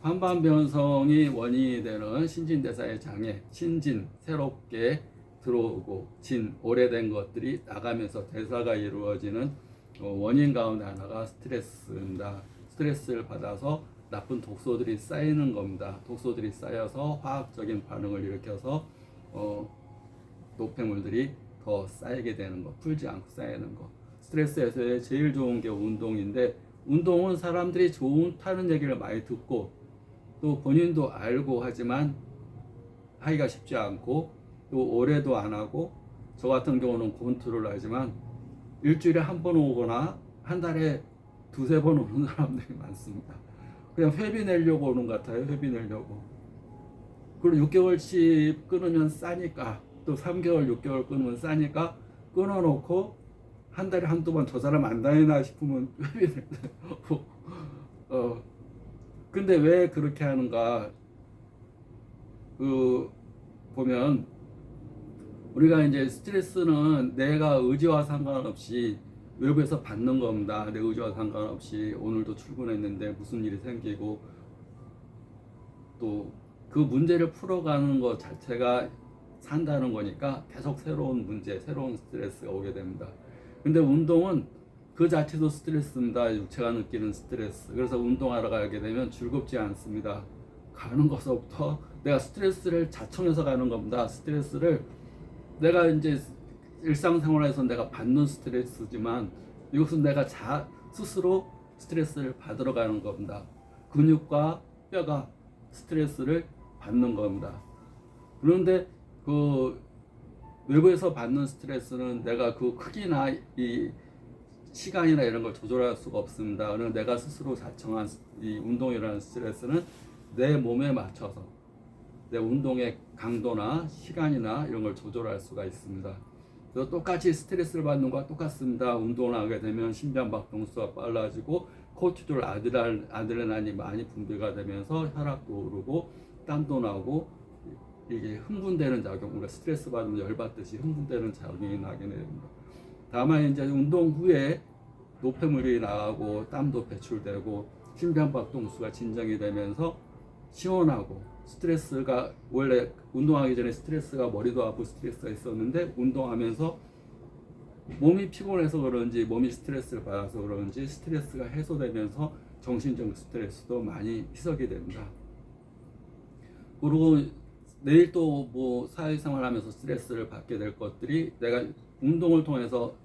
반반 변성이 원인이 되는 신진대사의 장애, 신진, 새롭게 들어오고 진, 오래된 것들이 나가면서 대사가 이루어지는 원인 가운데 하나가 스트레스입니다. 스트레스를 받아서 나쁜 독소들이 쌓이는 겁니다. 독소들이 쌓여서 화학적인 반응을 일으켜서 노폐물들이 더 쌓이게 되는 거, 풀지 않고 쌓이는 거. 스트레스에서 제일 좋은 게 운동인데, 운동은 사람들이 좋다는 얘기를 많이 듣고 또 본인도 알고 하지만 하기가 쉽지 않고 또 오래도 안 하고, 저 같은 경우는 권투를 하지만 일주일에 한 번 오거나 한 달에 두세 번 오는 사람들이 많습니다. 그냥 회비 내려고 오는 것 같아요. 회비 내려고. 그리고 6개월씩 끊으면 싸니까, 또 3개월 6개월 끊으면 싸니까 끊어놓고 한 달에 한두 번 저 사람 안 다니나 싶으면 회비 내려고. 근데 왜 그렇게 하는가? 보면 우리가 이제 스트레스는 내가 의지와 상관없이 외부에서 받는 겁니다. 내 의지와 상관없이 오늘도 출근했는데 무슨 일이 생기고, 또 그 문제를 풀어가는 것 자체가 산다는 거니까 계속 새로운 문제, 새로운 스트레스가 오게 됩니다. 근데 운동은 그 자체도 스트레스입니다. 육체가 느끼는 스트레스. 그래서 운동하러 가게 되면 즐겁지 않습니다. 가는 것부터 내가 스트레스를 자청해서 가는 겁니다. 스트레스를 내가 이제 일상생활에서 내가 받는 스트레스지만, 이것은 내가 스스로 스트레스를 받으러 가는 겁니다. 근육과 뼈가 스트레스를 받는 겁니다. 그런데 그 외부에서 받는 스트레스는 내가 그 크기나 이 시간이나 이런 걸 조절할 수가 없습니다. 그러나 내가 스스로 자청한 이 운동이라는 스트레스는 내 몸에 맞춰서 내 운동의 강도나 시간이나 이런 걸 조절할 수가 있습니다. 그래서 똑같이 스트레스를 받는 것과 똑같습니다. 운동을 하게 되면 심장박동수가 빨라지고 코르티졸, 아드레날린이 많이 분비가 되면서 혈압도 오르고 땀도 나고, 이게 흥분되는 작용, 우리가 스트레스 받으면 열받듯이 흥분되는 작용이 나게 됩니다. 다만 이제 운동 후에 노폐물이 나가고 땀도 배출되고 심장박동수가 진정이 되면서 시원하고, 스트레스가 원래 운동하기 전에 스트레스가 머리도 아프고 스트레스가 있었는데 운동하면서 몸이 피곤해서 그런지, 몸이 스트레스를 받아서 그런지 스트레스가 해소되면서 정신적 스트레스도 많이 희석이 됩니다. 그리고 내일 또 뭐 사회생활 하면서 스트레스를 받게 될 것들이, 내가 운동을 통해서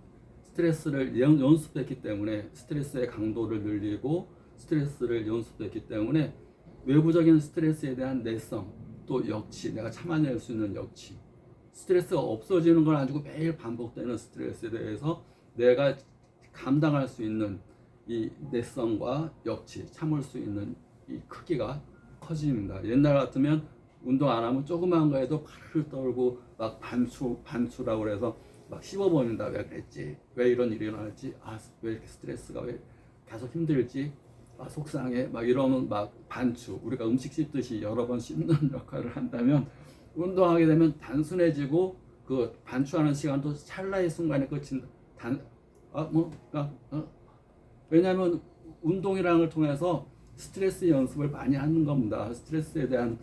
스트레스를 연습했기 때문에 스트레스의 강도를 늘리고 스트레스를 연습했기 때문에 외부적인 스트레스에 대한 내성, 또 역치, 내가 참아낼 수 있는 역치, 스트레스가 없어지는 건 아니고 매일 반복되는 스트레스에 대해서 내가 감당할 수 있는 이 내성과 역치, 참을 수 있는 이 크기가 커집니다. 옛날 같으면 운동 안 하면 조그만 거에도 팔을 떨고 막 반추라고 그래서 막 씹어버린다. 왜 그랬지? 왜 이런 일이 일어났지? 왜 이렇게 스트레스가 왜 계속 힘들지? 속상해. 막 이러면 막 반추. 우리가 음식 씹듯이 여러 번 씹는 역할을 한다면, 운동하게 되면 단순해지고 그 반추하는 시간도 찰나의 순간에 끝인다. 왜냐하면 운동이라는 걸 통해서 스트레스 연습을 많이 하는 겁니다. 스트레스에 대한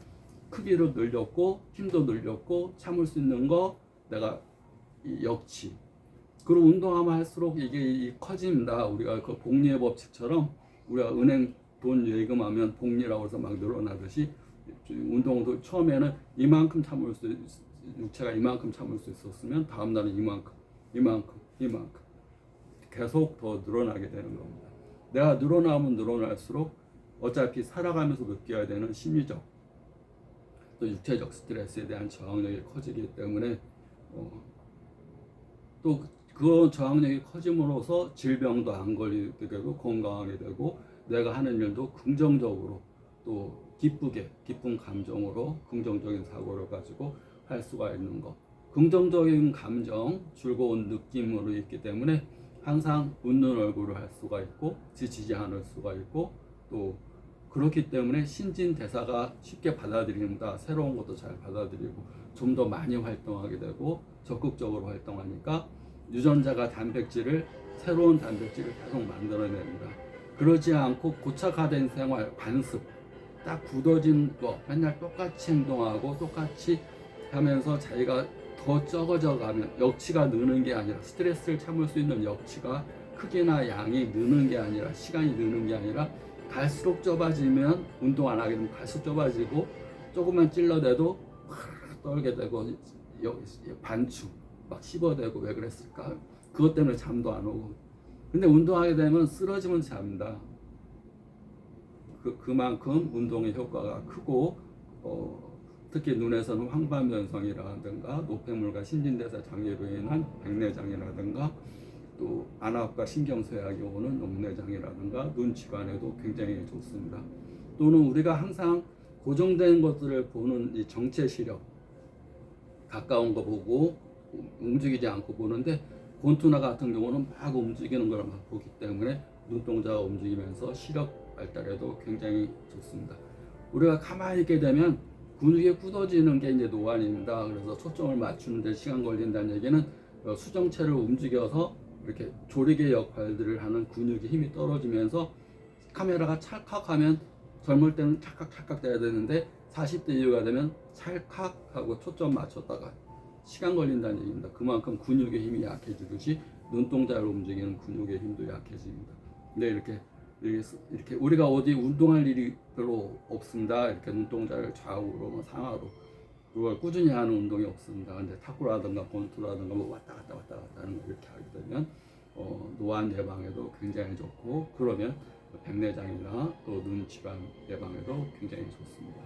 크기를 늘렸고 힘도 늘렸고 참을 수 있는 거, 내가 이 역치. 그리고 운동하면 할수록 이게 커집니다. 우리가 그 복리의 법칙처럼 우리가 은행 돈 예금하면 복리라고 해서 막 늘어나듯이, 운동도 처음에는 이만큼 참을 수, 육체가 이만큼 참을 수 있었으면 다음 날은 이만큼 계속 더 늘어나게 되는 겁니다. 내가 늘어나면 늘어날수록 어차피 살아가면서 느껴야 되는 심리적 또 육체적 스트레스에 대한 저항력이 커지기 때문에 또 그 저항력이 커짐으로써 질병도 안 걸리게 되고 건강하게 되고, 내가 하는 일도 긍정적으로 또 기쁜 감정으로 긍정적인 사고를 가지고 할 수가 있는 것. 긍정적인 감정, 즐거운 느낌으로 있기 때문에 항상 웃는 얼굴을 할 수가 있고 지치지 않을 수가 있고, 또 그렇기 때문에 신진대사가 쉽게 받아들입니다. 새로운 것도 잘 받아들이고 좀 더 많이 활동하게 되고 적극적으로 활동하니까 유전자가 새로운 단백질을 계속 만들어냅니다. 그러지 않고 고착화된 생활, 관습, 딱 굳어진 거 맨날 똑같이 행동하고 똑같이 하면서 자기가 더 적어져 가면 역치가 느는 게 아니라 스트레스를 참을 수 있는 역치가 크기나 양이 느는 게 아니라 시간이 느는 게 아니라 갈수록 좁아지면 운동 안 하게 되면 갈수록 좁아지고 조금만 찔러대도 떨게 되고 반축 막 씹어대고 왜 그랬을까? 그것 때문에 잠도 안 오고. 근데 운동하게 되면 쓰러지면 잡니다. 그만큼 운동의 효과가 크고 특히 눈에서는 황반변성이라든가 노폐물과 신진대사 장애로 인한 백내장이라든가 또 안압과 신경쇠약이 오는 녹내장이라든가 눈치관에도 굉장히 좋습니다. 또는 우리가 항상 고정된 것들을 보는 이 정체 시력, 가까운 거 보고 움직이지 않고 보는데 권투나 같은 경우는 막 움직이는 걸 막 보기 때문에 눈동자가 움직이면서 시력 발달에도 굉장히 좋습니다. 우리가 가만히 있게 되면 근육이 굳어지는 게 이제 노안입니다. 그래서 초점을 맞추는 데 시간 걸린다는 얘기는 수정체를 움직여서 이렇게 조리개 역할들을 하는 근육의 힘이 떨어지면서 카메라가 찰칵하면 젊을 때는 찰칵찰칵 돼야 되는데 40대 이후가 되면 찰칵하고 초점 맞췄다가 시간 걸린다는 얘기입니다. 그만큼 근육의 힘이 약해지듯이 눈동자를 움직이는 근육의 힘도 약해집니다. 근데 이렇게 우리가 어디 운동할 일이 별로 없습니다. 이렇게 눈동자를 좌우로 상하로 그걸 꾸준히 하는 운동이 없습니다. 근데 탁구라든가 권투라든가 뭐 왔다 갔다 하는 거 이렇게 하게 되면 노안 예방에도 굉장히 좋고 그러면 백내장이나 또 눈치관 예방에도 굉장히 좋습니다.